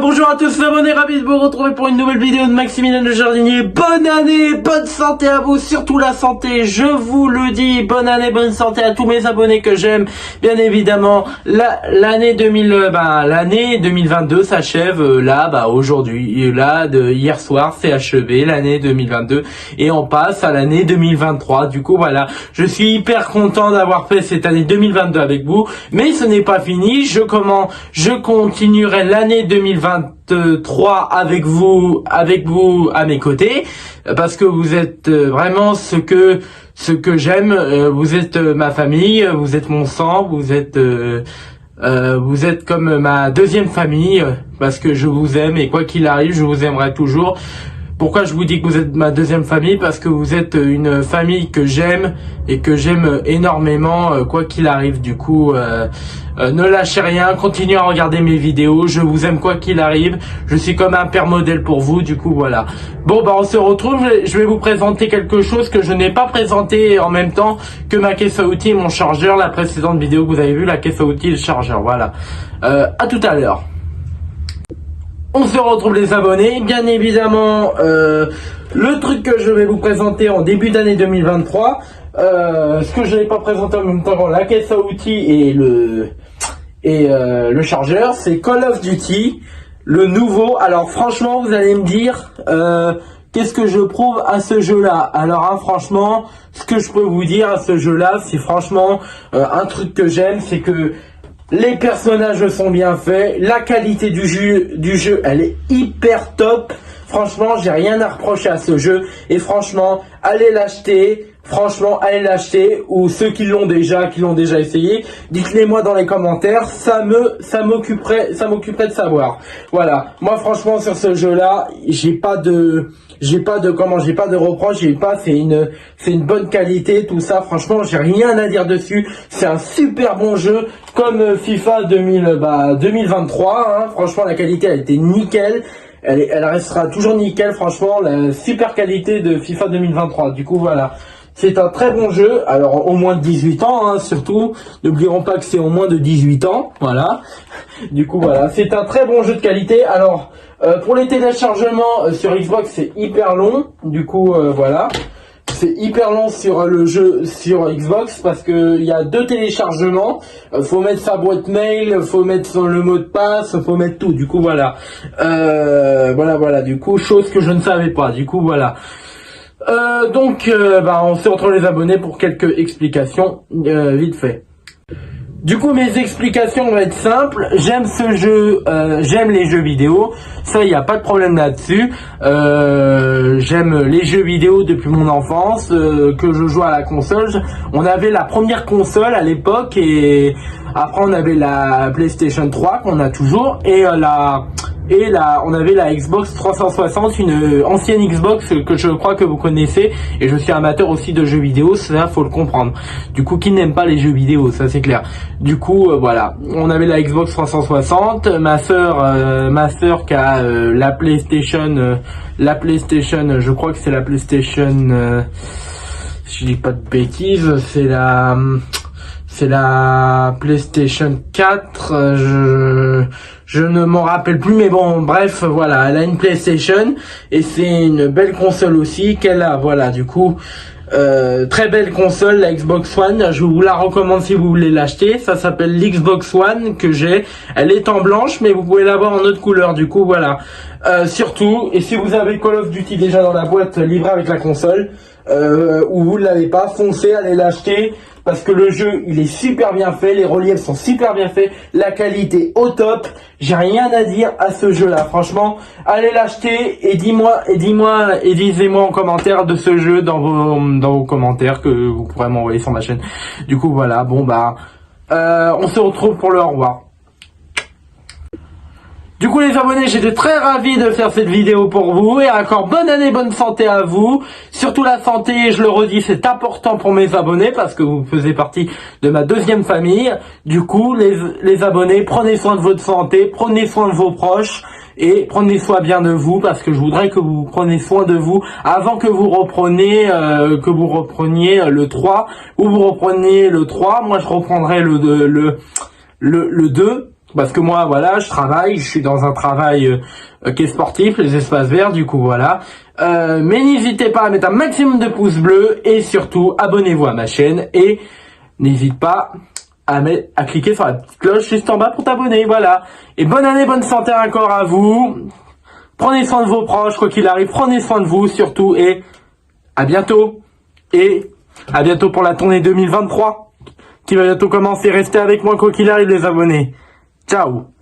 Bonjour à tous les abonnés, ravi de vous retrouver pour une nouvelle vidéo de Maximilien le Jardinier. Bonne année, bonne santé à vous, surtout la santé, je vous le dis. Bonne année, bonne santé à tous mes abonnés que j'aime. Bien évidemment, l'année 2022 s'achève aujourd'hui. Là, hier soir, c'est achevé l'année 2022 et on passe à l'année 2023. Du coup, voilà, je suis hyper content d'avoir fait cette année 2022 avec vous, mais ce n'est pas fini. Je continuerai l'année 2023 avec vous à mes côtés, parce que vous êtes vraiment ce que j'aime. Vous êtes ma famille, vous êtes mon sang, vous êtes comme ma deuxième famille, parce que je vous aime et quoi qu'il arrive, je vous aimerai toujours. Pourquoi je vous dis que vous êtes ma deuxième famille? Parce que vous êtes une famille que j'aime et que j'aime énormément, quoi qu'il arrive. Du coup, ne lâchez rien, continuez à regarder mes vidéos, je vous aime quoi qu'il arrive. Je suis comme un père modèle pour vous, du coup voilà. Bon on se retrouve, je vais vous présenter quelque chose que je n'ai pas présenté en même temps que ma caisse à outils et mon chargeur. La précédente vidéo que vous avez vu, la caisse à outils et le chargeur, voilà. À tout à l'heure. On se retrouve les abonnés, bien évidemment, le truc que je vais vous présenter en début d'année 2023, ce que je n'ai pas présenté en même temps, la caisse à outils et le chargeur, c'est Call of Duty, le nouveau. Alors franchement, vous allez me dire, qu'est-ce que je prouve à ce jeu-là? Alors franchement, ce que je peux vous dire à ce jeu-là, c'est franchement un truc que j'aime, c'est que les personnages sont bien faits, la qualité du jeu, elle est hyper top. Franchement, j'ai rien à reprocher à ce jeu. Et franchement, allez l'acheter. Franchement, allez l'acheter. Ou ceux qui l'ont déjà essayé, dites-les moi dans les commentaires. Ça m'occuperait de savoir. Voilà. Moi, franchement, sur ce jeu-là, j'ai pas de reproche. C'est une bonne qualité, tout ça. Franchement, j'ai rien à dire dessus. C'est un super bon jeu. Comme FIFA 2023, hein. Franchement, la qualité, elle était nickel. Elle restera toujours nickel, franchement, la super qualité de FIFA 2023. Du coup, voilà. C'est un très bon jeu. Alors, au moins de 18 ans, hein, surtout. N'oublierons pas que c'est au moins de 18 ans. Voilà. Du coup, voilà. C'est un très bon jeu de qualité. Alors, pour les téléchargements sur Xbox, c'est hyper long. Du coup, voilà. C'est hyper long sur le jeu sur Xbox parce que il y a 2 téléchargements. Faut mettre sa boîte mail, faut mettre le mot de passe, faut mettre tout. Du coup voilà, voilà. Du coup chose que je ne savais pas. Du coup voilà. On se retrouve les abonnés pour quelques explications vite fait. Du coup, mes explications vont être simples. J'aime ce jeu, j'aime les jeux vidéo. Ça, il n'y a pas de problème là-dessus. J'aime les jeux vidéo depuis mon enfance, que je joue à la console. On avait la première console à l'époque et après on avait la PlayStation 3 qu'on a toujours on avait la Xbox 360, une ancienne Xbox que je crois que vous connaissez, et je suis amateur aussi de jeux vidéo, ça faut le comprendre. Du coup, qui n'aime pas les jeux vidéo, ça c'est clair. Du coup, voilà, on avait la Xbox 360, ma sœur qui a la PlayStation, je crois que c'est la PlayStation, si je dis pas de bêtises, c'est la PlayStation 4, je ne m'en rappelle plus, mais bon, bref, voilà, elle a une PlayStation, et c'est une belle console aussi qu'elle a, voilà, du coup, très belle console, la Xbox One, je vous la recommande si vous voulez l'acheter, ça s'appelle l'Xbox One que j'ai, elle est en blanche, mais vous pouvez l'avoir en autre couleur, du coup, voilà, surtout, et si vous avez Call of Duty déjà dans la boîte livrée avec la console, ou vous ne l'avez pas, foncez, allez l'acheter, parce que le jeu il est super bien fait, les reliefs sont super bien faits, la qualité au top, j'ai rien à dire à ce jeu là, franchement, allez l'acheter et disez-moi en commentaire de ce jeu dans vos commentaires que vous pourrez m'envoyer sur ma chaîne. Du coup voilà, on se retrouve pour le au revoir. Du coup les abonnés, j'étais très ravi de faire cette vidéo pour vous et encore bonne année, bonne santé à vous. Surtout la santé, je le redis, c'est important pour mes abonnés parce que vous faisiez partie de ma deuxième famille. Du coup les abonnés, prenez soin de votre santé, prenez soin de vos proches et prenez soin bien de vous parce que je voudrais que vous preniez soin de vous avant que vous repreniez le 3 ou vous repreniez le 3. Moi je reprendrai le 2. Parce que moi, voilà, je travaille, je suis dans un travail qui est sportif, les espaces verts, du coup, voilà. Mais n'hésitez pas à mettre un maximum de pouces bleus et surtout, abonnez-vous à ma chaîne et n'hésite pas à cliquer sur la petite cloche juste en bas pour t'abonner, voilà. Et bonne année, bonne santé encore à vous. Prenez soin de vos proches, quoi qu'il arrive, prenez soin de vous surtout et à bientôt. Et à bientôt pour la tournée 2023 qui va bientôt commencer. Restez avec moi quoi qu'il arrive les abonnés. Ciao.